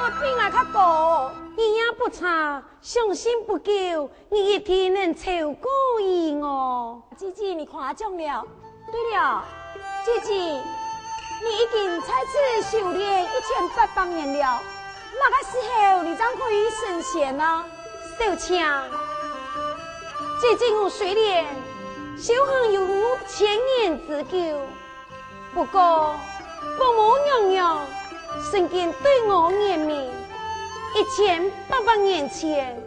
做病啊，较高，营养不差，雄心不够，你一天能超过伊哦。姐姐，你夸奖了。对了，姐姐，你已经在此修炼1800年了，哪个时候你才可以升仙啊？小强，姐姐我虽然修行有5000年之久，不过父母娘娘曾经对我言明，1800年前，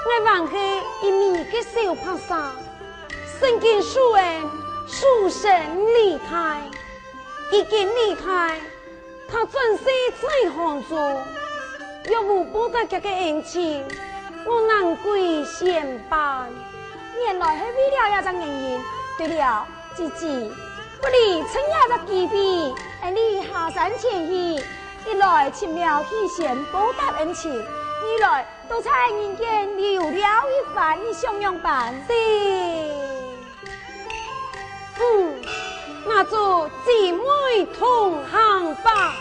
我放下一米的小帕萨，曾经说人出生离开，已经离开，他转世在杭州，若无报答这个恩情，我难归仙班。原来是为了这个原因。对了，姐姐，不如趁这个机会，你下山前去，一来请了去先报答恩情，二来都在人间留了一番的襄阳版。是，那就姊妹同行吧。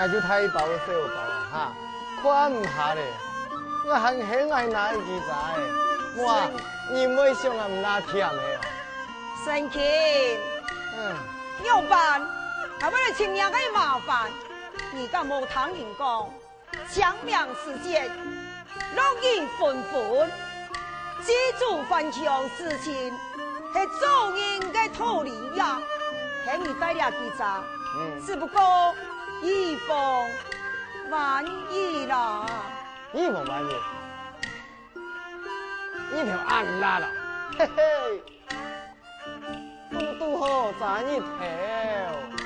那就太薄了，小薄啊哈，看唔下咧，我很喜爱哪一支仔，哇，你妹上啊唔拉甜的哦。神奇，要办，还为了请人个麻烦，而家冇听人讲，抢命时节，落雨纷纷，记住翻墙事情，是做人的道理呀。听你带俩记者，只不过以防万一啦。以防万一，一条暗拉了，嘿嘿，都好赚一条。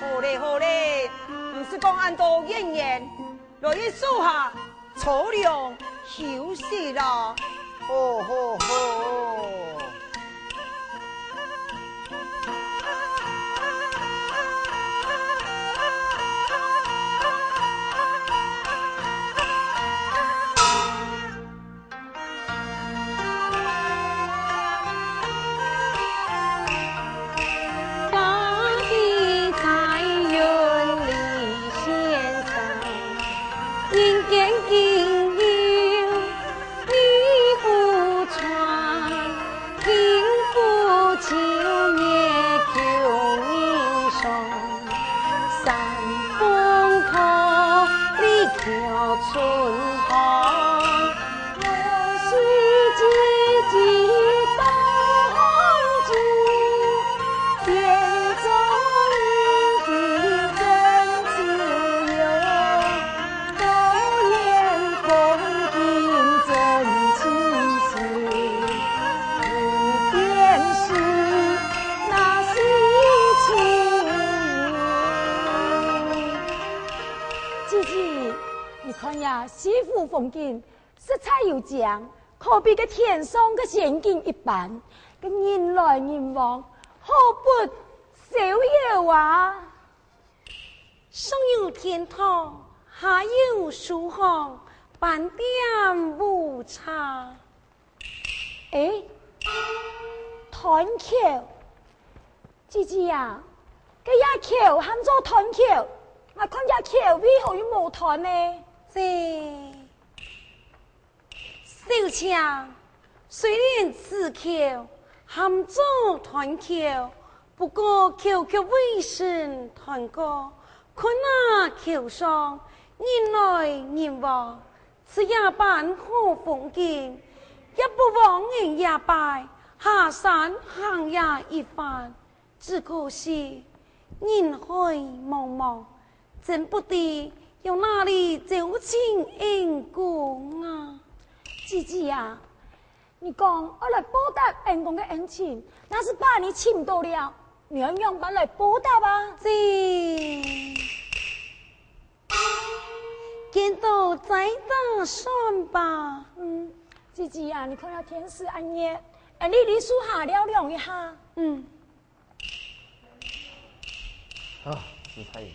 好嘞好嘞，不是讲按照演员来一数下粗粮休息啦。好好好。西湖风景色彩又强，可比个天上个仙境一般，个人来人往，好不逍遥啊！上有天堂，下有书房，半点无差。哎，团桥，姐姐呀，这呀桥喊做团桥，我看呀桥为何又无团呢？小强，虽然此桥喊做团桥，不过桥桥尾声团过，看那桥上人来人往，此夜般好风景，也不枉人夜拜下山行也一番。只可惜人海茫茫，真不知由哪里走进恩公啊！姐姐呀，你讲我来报答恩公的恩情，那是把你请到了，你要用办来报答吧？见到再打算吧。姐姐呀，你看下天时暗夜，你数下了量一下。是太远了。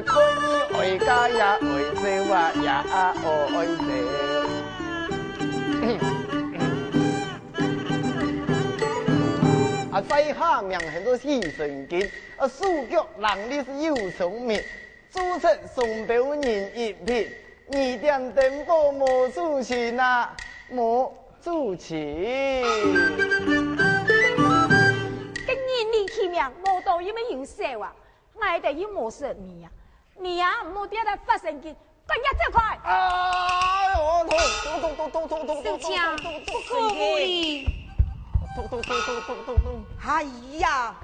可以爱家也爱笑啊，也爱笑。在下名很多喜神经，数脚人力是又聪明，主持送表人一品，2点电报无主持啊，无主持。今年你起名无道有咩有笑啊？我得有无神你呀？你呀，唔好点来发神经，赶紧走开！哎呦，痛！小强，不可无礼。痛！哎呀！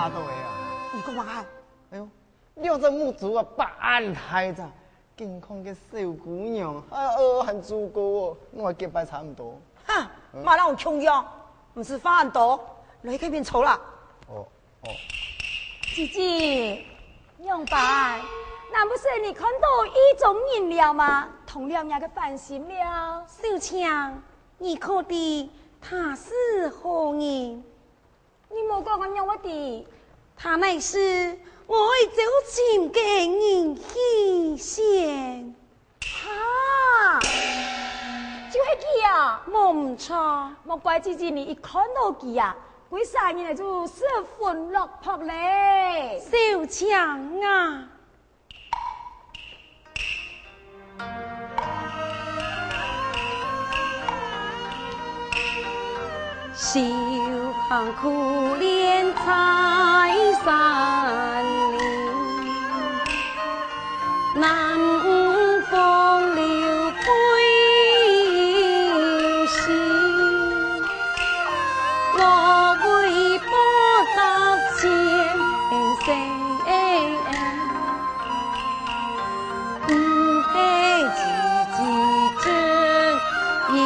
巴肚的啊！你讲嘛？哎呦，六只木族啊，把安害着，健康嘅小姑娘，很足够哦，我结拜差唔多。哈，马让我穷样，不是饭多，来这边抽啦。哦。姐姐，杨白，难不是你看到一种饮料吗？同样也个烦心了。小强，你可的他是何人？你莫讲咁样我的，他乃是我走亲嘅人希仙。哈，就是佢啊！冇错，莫怪姐姐你一看到佢啊，鬼三年就失魂落魄嘞。小强啊！小巷苦怜采山林，南风流归心。我为报答前世，不配自己真有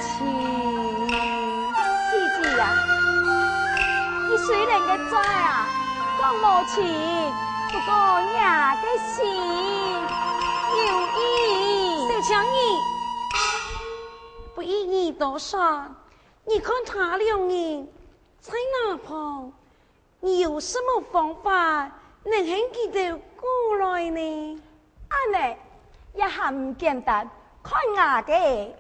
情。姐姐呀，你虽然个在啊，讲无情，不过也个心有意。小强你不一你多少？你看他两人在哪旁？你有什么方法能很记得过来呢？安尼也还唔简单，看牙嘅。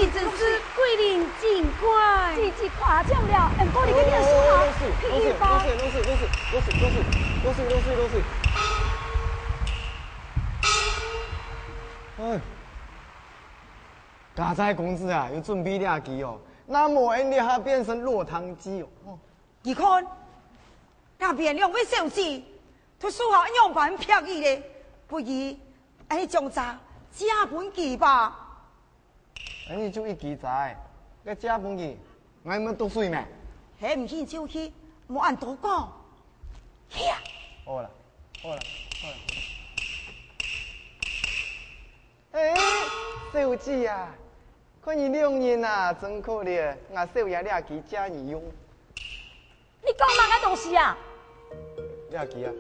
你真是鬼灵精怪！姐姐夸奖了，过你个念书好，听一吧。落水。哎，家在公子啊，有准备俩鸡哦，那么人家还变成落汤鸡哦。你看，那边两位小姐，都说好样板便宜嘞，不如哎将茶加本记吧。你就一记在，个加本记，我们读书咩？还唔去就去，莫按多讲。呀，好了。哎，小姐啊，看你两人啊，真可怜，我小爷俩鸡加你用。你讲哪个东西啊？俩鸡啊？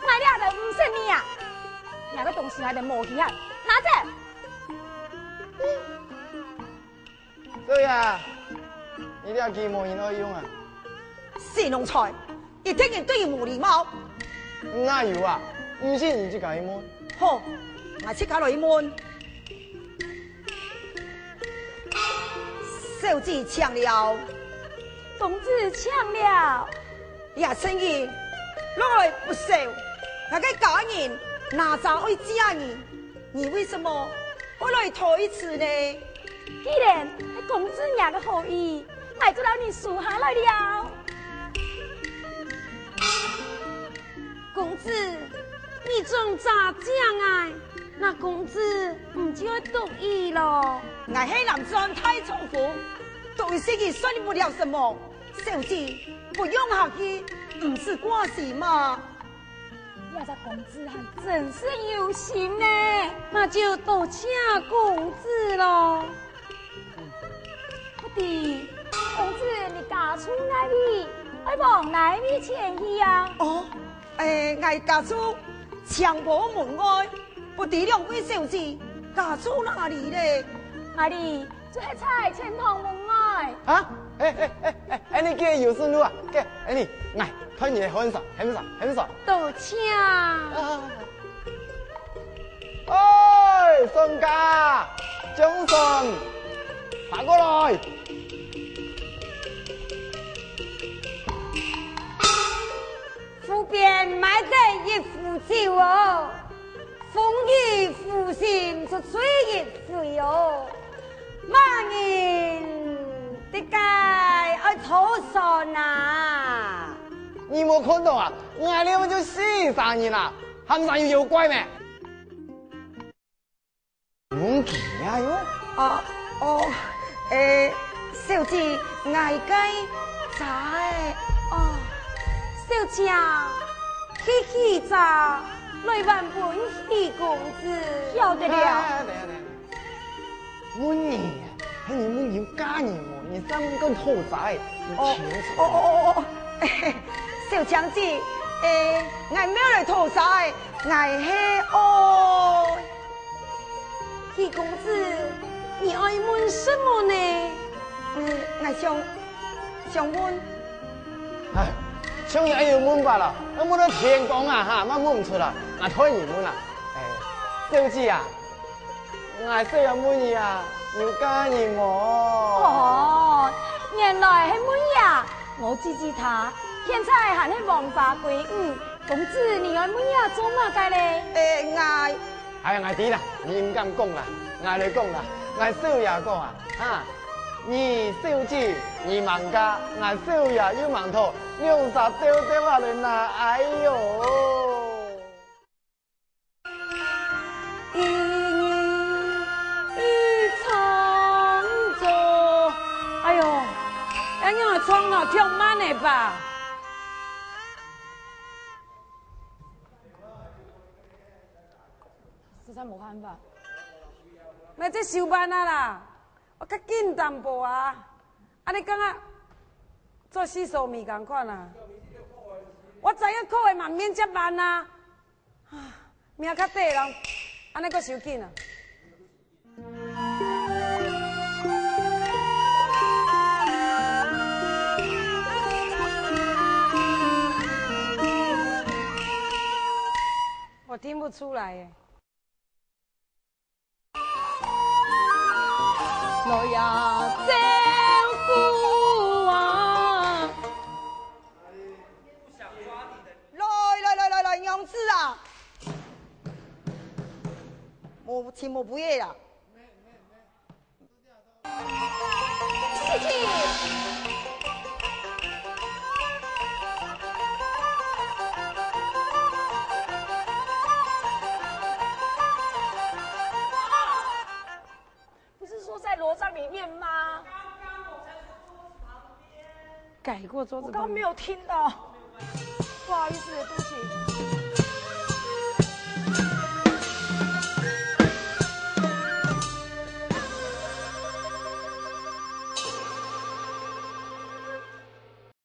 买俩的唔是你啊？哪个东西还得摸去啊？拿着。小爷，你俩鸡冇人可以用啊？是农才，一听人对无礼貌。哪有啊？唔信你去搞一摸。好，我即刻来问。小姐抢了，公子抢了，也生意落来不少，那个假人哪吒会嫁你？你为什么会来推辞呢？既然是公子娘的好意，我就让你数下来了。公子，你总咋讲啊？那公子唔就要同意咯？我黑男装太重复，对自己算不了什么。小姐不用客气，唔是挂事嘛。呀，这公子还真是有心呢。那就多谢公子咯。不的，公子你嫁出哪里？爱往哪里前去啊？哦，我嫁出强婆门外，不敌两位小姐嫁出哪里呢？哪里？就是在钱塘门外。啊？你给有顺路啊？给，你，来，看你很少。多谢。哎，孙家，将孙，爬过来。湖边买的一壶酒哦，风雨扶心出水日水哦，马人的该爱土上啊！你没看到啊？俺俩就43人啦，行上有怪没？唔奇啊哟！小姐，爱该咋诶？哦，小姐，喜咋来万本喜公子，晓得了。满年啊，还你们有家人哦，你三个兔仔，小强子，俺没有来偷仔，俺是哦。喜公子，你爱问什么呢？俺想问，哎，想也要问罢了，我冇得天讲啊哈，我问唔出啦，我推你问啦。哎，小姐啊，我需要问你啊，有家人冇？哦，原来是问呀，我知知他，现在还是王法归五，公子你爱问呀做乜嘅咧？俺。哎，我知啦，你唔敢讲啦，我来讲啦，我少爷讲啊，哈，你小姐，你忙家，我少爷又忙头，2杀丢丢下来呐，哎呦！一场走，哎呦，人家窗了跳慢的吧？13无看吧？那这收班啊啦，我较紧淡薄啊。啊，你感觉做洗手米共款啊？我知影考的嘛免遮慢啊，命较短人，安尼阁收紧啊？我听不出来耶。我呀，照顾啊！来，娘子啊！我亲我不夜呀。谢谢。在罗帐里面吗？改过桌子。我刚刚没有听到。